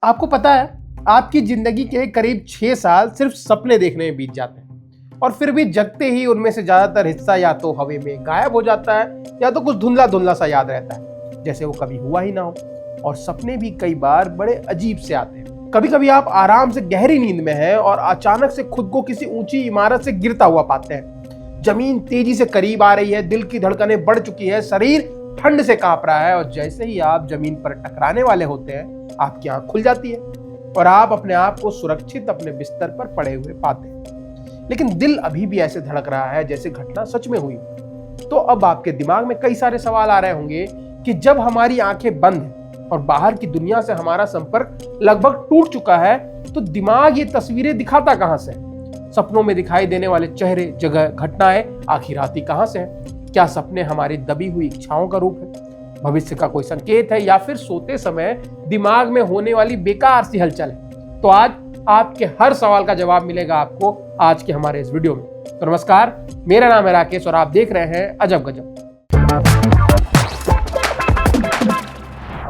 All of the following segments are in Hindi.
आपको पता है, आपकी जिंदगी के करीब 6 साल सिर्फ सपने देखने में बीत जाते हैं और फिर भी जगते ही उनमें से ज्यादातर हिस्सा या तो हवा में गायब हो जाता है या तो कुछ धुंधला धुंधला सा याद रहता है, जैसे वो कभी हुआ ही ना हो। और सपने भी कई बार बड़े अजीब से आते हैं। कभी कभी आप आराम से गहरी नींद में हैं और अचानक से खुद को किसी ऊंची इमारत से गिरता हुआ पाते हैं। जमीन तेजी से करीब आ रही है, दिल की धड़कनें बढ़ चुकी है, शरीर ठंड से कांप रहा है और जैसे ही आप जमीन पर टकराने वाले होते हैं, आपकी आंख खुल जाती है और आप अपने आप को सुरक्षित अपने बिस्तर पर पड़े हुए पाते हैं। लेकिन दिल अभी भी ऐसे धड़क रहा है जैसे घटना सच में हुई। तो अब आपके दिमाग में कई सारे सवाल आ रहे होंगे कि जब हमारी आंखें बंद हैं और बाहर की दुनिया से हमारा संपर्क लगभग टूट चुका है, तो दिमाग ये तस्वीरें दिखाता कहां से है? सपनों में दिखाई देने वाले चेहरे, जगह, घटनाएं आखिर आती कहां से है? क्या सपने हमारी दबी हुई इच्छाओं का रूप है, भविष्य का कोई संकेत है, या फिर सोते समय दिमाग में होने वाली बेकार सी हलचल है? तो आज आपके हर सवाल का जवाब मिलेगा आपको आज के हमारे इस वीडियो में। तो नमस्कार, मेरा नाम है राकेश और आप देख रहे हैं अजब गजब।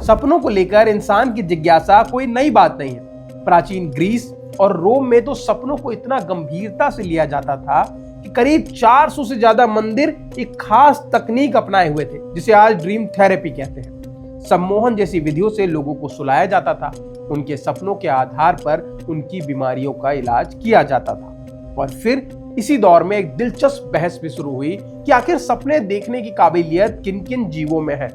सपनों को लेकर इंसान की जिज्ञासा कोई नई बात नहीं है। प्राचीन ग्रीस और रोम में तो सपनों को इतना गंभीरता से लिया जाता था कि करीब 400 से ज्यादा मंदिर एक खास तकनीक अपनाए हुए थे, जिसे आज ड्रीम थेरेपी कहते हैं। सम्मोहन जैसी विधियों से लोगों को सुलाया जाता था, उनके सपनों के आधार पर उनकी बीमारियों का इलाज किया जाता था। और फिर इसी दौर में एक दिलचस्प बहस भी शुरू हुई कि आखिर सपने देखने की काबिलियत किन किन जीवों में है।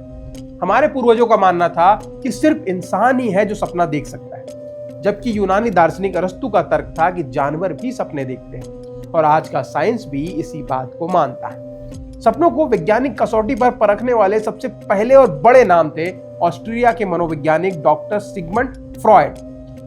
हमारे पूर्वजों का मानना था कि सिर्फ इंसान ही है जो सपना देख सकता है, जबकि यूनानी दार्शनिक अरस्तु का तर्क था कि जानवर भी सपने देखते हैं और आज का साइंस भी इसी बात को मानता है। सपनों को वैज्ञानिक कसौटी पर परखने वाले सबसे पहले और बड़े नाम थे ऑस्ट्रिया के मनोवैज्ञानिक डॉक्टर सिगमंड फ्रॉयड।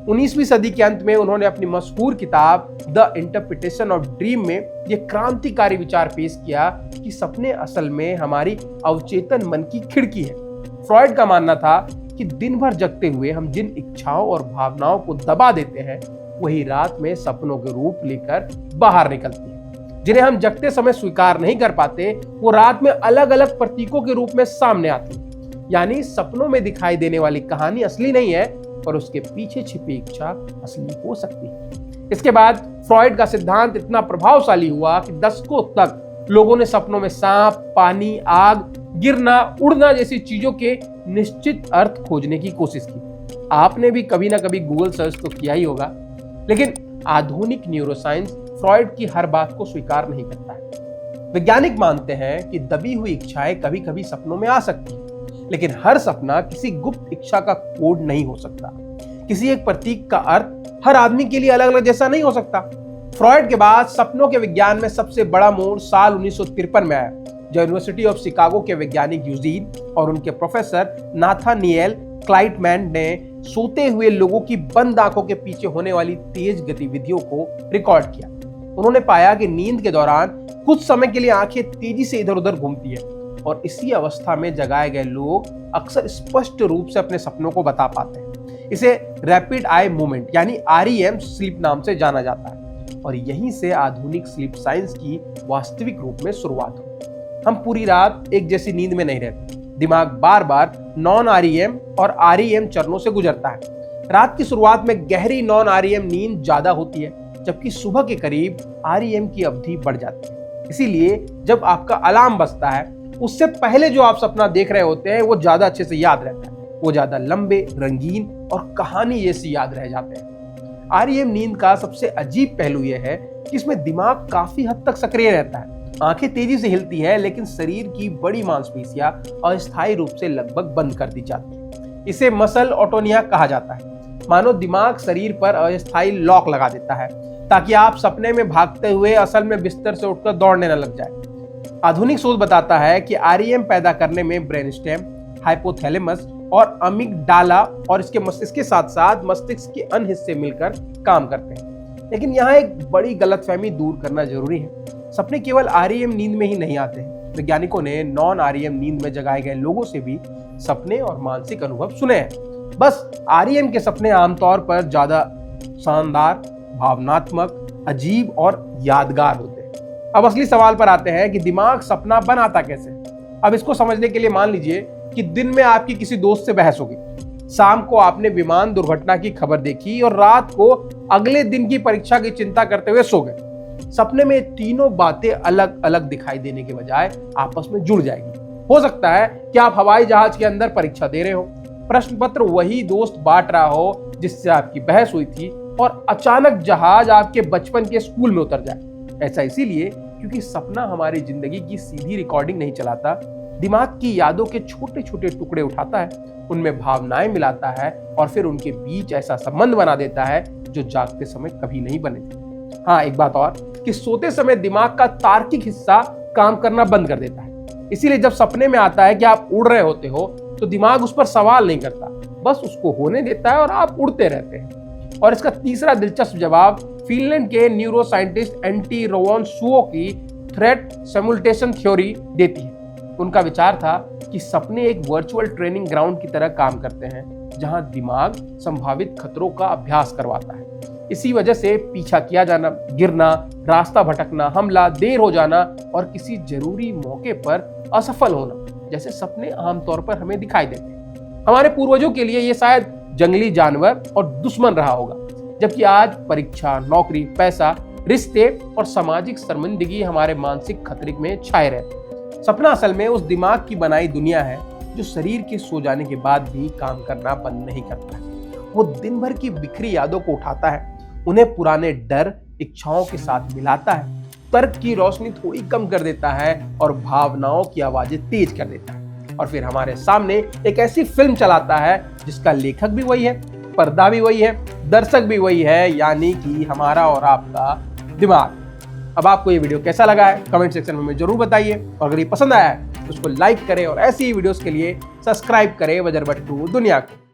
19वीं सदी के अंत में उन्होंने अपनी मशहूर किताब द इंटरप्रिटेशन ऑफ ड्रीम में यह क्रांतिकारी विचार पेश किया कि सपने असल में हमारी अवचेतन मन की खिड़की है। फ्रॉयड का मानना था कि दिन भर जगते हुए हम जिन इच्छाओं और भावनाओं को दबा देते हैं, वही रात में सपनों के रूप लेकर बाहर निकलती है। जिन्हें हम जगते समय स्वीकार नहीं कर पाते, वो रात में अलग अलग प्रतीकों के रूप में सामने आती है। यानी सपनों में दिखाई देने वाली कहानी असली नहीं है, पर उसके पीछे छिपी इच्छा असली हो सकती है। इसके बाद फ्रॉयड का सिद्धांत इतना प्रभावशाली हुआ कि दशकों तक लोगों ने सपनों में सांप, पानी, आग, गिरना, उड़ना जैसी चीजों के निश्चित अर्थ खोजने की कोशिश की। आपने भी कभी ना कभी गूगल सर्च तो किया ही होगा, लेकिन आधुनिक न्यूरोसाइंस फ्रॉयड की हर बात को स्वीकार नहीं करता है। वैज्ञानिक मानते हैं कि दबी हुई इच्छाएं कभी कभी सपनों में आ सकती हैं, लेकिन हर सपना किसी गुप्त इच्छा का कोड नहीं हो सकता। किसी एक प्रतीक का अर्थ हर आदमी के लिए अलग अलग जैसा नहीं हो सकता। फ्रॉयड के बाद सपनों के विज्ञान में सबसे बड़ा मोड़ साल 1953 में आया, जब यूनिवर्सिटी ऑफ शिकागो के वैज्ञानिक यूजीन और उनके प्रोफेसर नाथानिएल क्लाइटमैन ने सोते हुए लोगों की बंद आंखों के पीछे होने वाली तेज गतिविधियों को रिकॉर्ड किया। उन्होंने पाया कि नींद के दौरान कुछ समय के लिए आंखें तेजी से इधर उधर घूमती है और इसी अवस्था में जगाए गए लोग अक्सर स्पष्ट रूप से अपने सपनों को बता पाते हैं। इसे रैपिड आई मूवमेंट यानी REM स्लीप नाम से जाना जाता है और यहीं से आधुनिक स्लीप साइंस की वास्तविक रूप में शुरुआत हुई। हम पूरी रात एक जैसी नींद में नहीं रहते। दिमाग बार बार नॉन REM और REM चरणों से गुजरता है। रात की शुरुआत में गहरी नॉन REM नींद ज्यादा होती है, जबकि सुबह के करीब REM की अवधि बढ़ जाती है। इसीलिए जब आपका अलार्म बजता है, उससे पहले जो आप सपना देख रहे होते हैं वो ज्यादा अच्छे से याद रहता है। वो ज्यादा लंबे, रंगीन और कहानी जैसी याद रह जाते हैं। REM नींद का सबसे अजीब पहलू यह है कि इसमें दिमाग काफी हद तक सक्रिय रहता है। आंखें तेजी से हिलती है, लेकिन शरीर की बड़ी मांसपेशियां अस्थायी रूप से लगभग बंद कर दी जाती है। इसे मसल ऑटोनिया कहा जाता है। मानो दिमाग शरीर पर अस्थायी लॉक लगा देता है ताकि आप सपने में भागते हुए असल में बिस्तर से उठकर दौड़ने न लग जाए। आधुनिक शोध बताता है कि REM पैदा करने में ब्रेनस्टेम, हाइपोथैलेमस और अमिगडाला और इसके साथ साथ मस्तिष्क के अन्य हिस्से मिलकर काम करते हैं। लेकिन यहाँ एक बड़ी गलतफहमी दूर करना जरूरी है। सपने केवल REM नींद में ही नहीं आते हैं। वैज्ञानिकों ने नॉन REM नींद में जगाए गए लोगों से भी सपने और मानसिक अनुभव सुने हैं। बस REM के सपने आमतौर पर ज्यादा शानदार, भावनात्मक, अजीब और यादगार होते हैं। अब असली सवाल पर आते हैं कि दिमाग सपना बनाता कैसे। अब इसको समझने के लिए मान लीजिए कि दिन में आपकी किसी दोस्त से बहस होगी। शाम को आपने विमान दुर्घटना की खबर देखी और रात को अगले दिन की परीक्षा की चिंता करते हुए सो गए। सपने में तीनों बातें अलग अलग दिखाई देने के बजाय आपस में जुड़ जाएगी। हो सकता है कि आप हवाई जहाज के अंदर परीक्षा दे रहे हो, प्रश्न पत्र वही दोस्त बांट रहा हो जिससे आपकी बहस हुई थी, और अचानक जहाज आपके बचपन के स्कूल में उतर जाए। ऐसा इसीलिए क्योंकि सपना हमारी जिंदगी की सीधी रिकॉर्डिंग नहीं चलाता, दिमाग की यादों के छोटे छोटे टुकड़े उठाता है, उनमें भावनाएं मिलाता है और फिर उनके बीच ऐसा संबंध बना देता है जो जागते समय कभी नहीं बने थे। हाँ, एक बात और कि सोते समय दिमाग का तार्किक हिस्सा काम करना बंद कर देता है। इसीलिए जब सपने में आता है कि आप उड़ रहे होते हो तो दिमाग उस पर सवाल नहीं करता, बस उसको होने देता है और आप उड़ते रहते हैं। और इसका तीसरा दिलचस्प जवाब फिनलैंड के neuro scientist anti Rowan suo की थ्रेट सिमुलेशन थ्योरी देती है। उनका विचार था कि सपने एक वर्चुअल ट्रेनिंग ग्राउंड की तरह काम करते हैं, जहां दिमाग संभावित खतरों का अभ्यास करवाता है। इसी वजह से पीछा किया जाना, गिरना, रास्ता भटकना, हमला, देर हो जाना और किसी जरूरी मौके पर असफल होना जैसे सपने आमतौर पर हमें दिखाई देते हैं। हमारे पूर्वजों के लिए ये शायद जंगली जानवर और दुश्मन रहा होगा, जबकि आज परीक्षा, नौकरी, पैसा, रिश्ते और सामाजिक शर्मिंदगी हमारे मानसिक खतरे में छाए रहते हैं। सपना असल में उस दिमाग की बनाई दुनिया है जो शरीर के सो जाने के बाद भी काम करना बंद नहीं करता है। वो दिन भर की बिखरी यादों को उठाता है, उन्हें पुराने डर, इच्छाओं के साथ मिलाता है, तर्क की रोशनी थोड़ी कम कर देता है और भावनाओं की आवाजें तेज कर देता है, और फिर हमारे सामने एक ऐसी फिल्म चलाता है जिसका लेखक भी वही है, पर्दा भी वही है, दर्शक भी वही है, यानी कि हमारा और आपका दिमाग। अब आपको ये वीडियो कैसा लगा है कमेंट सेक्शन में जरूर बताइए, और अगर ये पसंद आया है तो उसको लाइक करें और ऐसी ही वीडियोस के लिए सब्सक्राइब करें वज्रबट्टू दुनिया को।